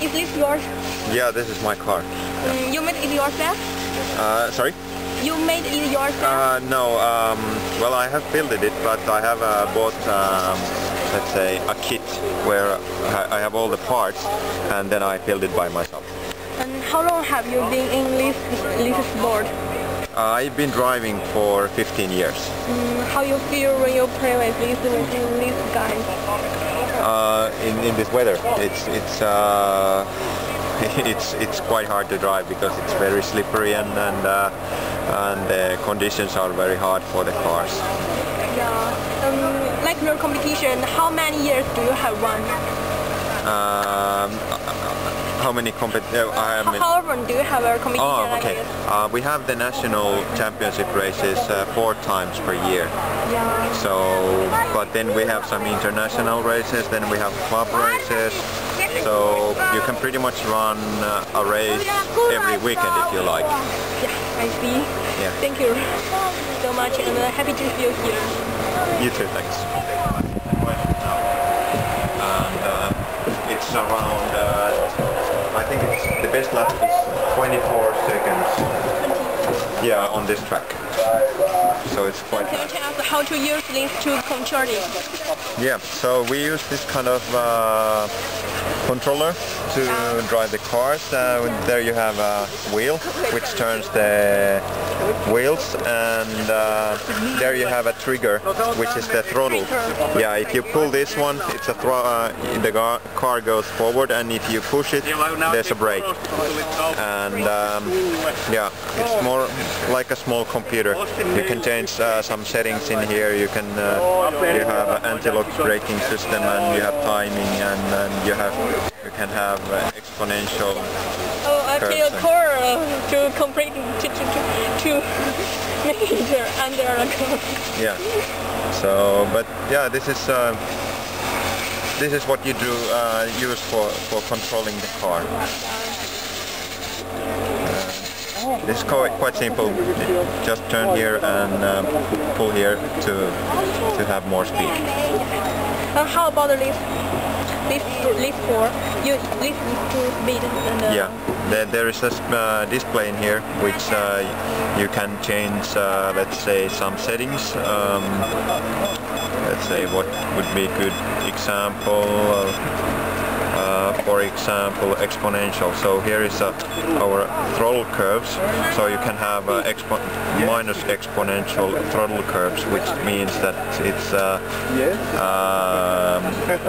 Is this yours? Yeah, this is my car. You made it yourself? Sorry? You made it yourself? No, well, I have built it, but I have bought, let's say, a kit where I have all the parts, and then I build it by myself. And how long have you been in this sport? I've been driving for 15 years. How you feel when you play with these guys? In this weather, it's quite hard to drive because it's very slippery and the conditions are very hard for the cars. Yeah. Like your competition, how many years do you have won? How many How often do you have a competition? Oh, okay. We have the national championship races 4 times per year. Yeah. So, but then we have some international races, then we have club races. So you can pretty much run a race every weekend if you like. Yeah, I see. Yeah. Thank you so much, and happy to see you here. You too, thanks. And it's around, I think it's the best lap is 24 seconds. Yeah, on this track. So it's quite. Can you tell us how to use this to control it? Yeah, so we use this kind of controller to drive the cars. There you have a wheel which turns the wheels, and there you have a trigger which is the throttle. Yeah, if you pull this one, it's a the car goes forward, and if you push it, there's a brake. And yeah, it's more like a small computer. You can change some settings in here. You can you have an anti-lock braking system, and you have timing, and you can have exponential. Oh, okay, a car to complete to make it under the car. Yeah. So, but yeah, this is what you do use for controlling the car. This is quite simple. Just turn here and pull here to have more speed. How about this for you? This to speed. And, yeah, there is a display in here which you can change. Let's say some settings. Let's say what would be a good example. For example, exponential. So here is our throttle curves. So you can have minus exponential throttle curves, which means that it's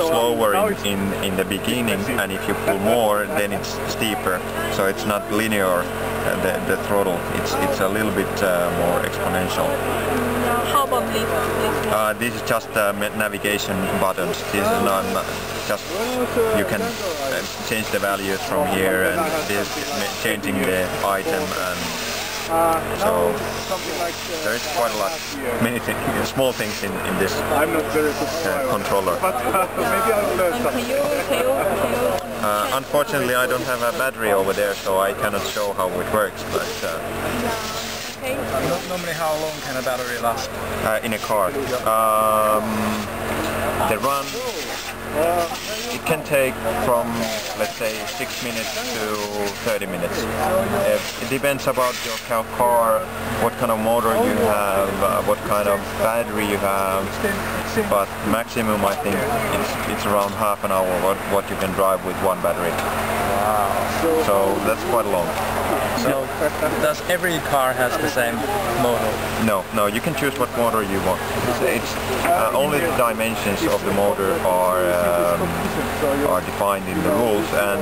slower in the beginning, and if you pull more, then it's steeper. So it's not linear. The throttle. It's a little bit more exponential. How about this? This is just navigation buttons. This is not just you can change the values from here, and this is changing the item, and so there is quite a lot, many things, small things in this controller. Unfortunately, I don't have a battery over there, so I cannot show how it works. But normally, how long can a battery last? In a car, the run. It can take from, let's say, 6 minutes to 30 minutes. It depends about your car, what kind of motor you have, what kind of battery you have, but maximum I think it's around half an hour what you can drive with one battery. Wow. So that's quite long. So does every car has the same motor? No, you can choose what motor you want. It's only the dimensions of the motor are defined in the rules, and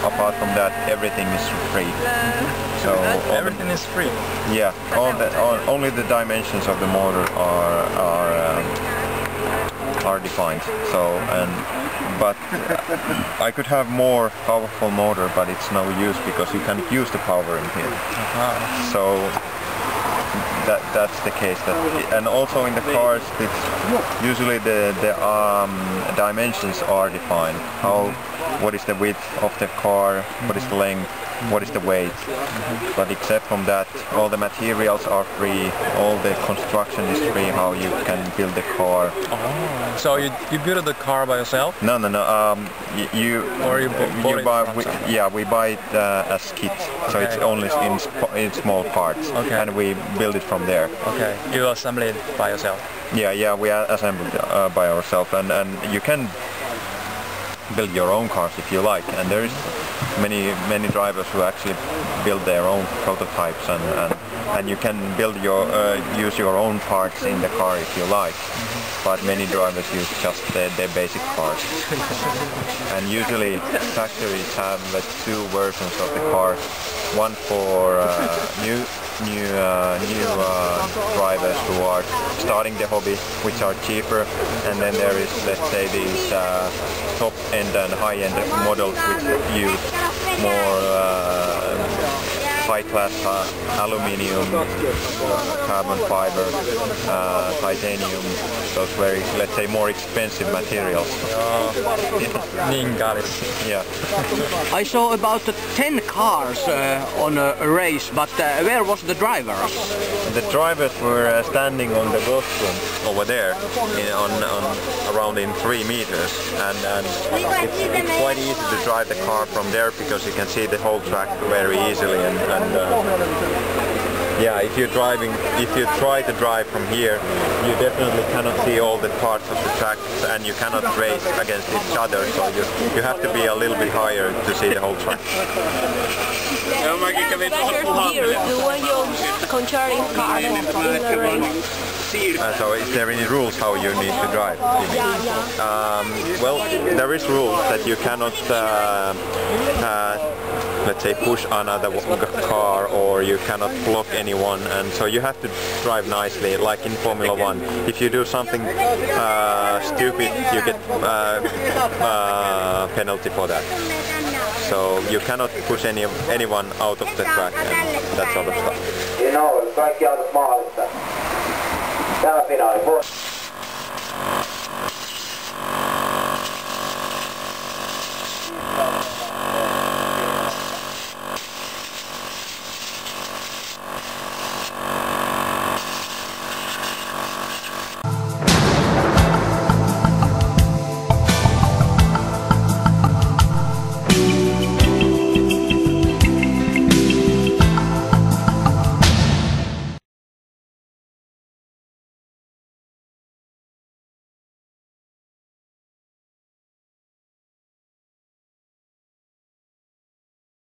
apart from that, everything is free. So everything is free. Yeah, only the dimensions of the motor are defined. So but I could have more powerful motor, but it's no use because you can't use the power in here. So that's the case. And also in the cars, usually the dimensions are defined. What is the width of the car? What is the length? what is the weight. But except from that, all the materials are free, all the construction is free, how you can build a car. Oh. So you build the car by yourself? No. We buy it as kit, so it's only in small parts, and we build it from there. Okay, you assemble it by yourself? Yeah, we assemble it by ourselves, and you can build your own cars if you like, and there is many drivers who actually build their own prototypes, and you can build use your own parts in the car if you like. But many drivers use just their basic parts. And usually factories have two versions of the cars. One for new drivers who are starting the hobby, which are cheaper, and then there is, let's say, these top-end and high-end models which use more high-class aluminium, carbon fiber, titanium, those very, let's say, more expensive materials. Yeah. I saw about 10 cars on a race, but where was the drivers? The drivers were standing on the rostrum over there, around in 3 meters, and it's quite easy to drive the car from there because you can see the whole track very easily. Yeah, if you try to drive from here, you definitely cannot see all the parts of the track, and you cannot race against each other, so you have to be a little bit higher to see the whole track. So is there any rules how you need to drive? Well, there is rules that you cannot let's say push another car, or you cannot block anyone, and so you have to drive nicely, like in Formula 1. If you do something stupid, you get penalty for that. So you cannot push anyone out of the track and that sort of stuff.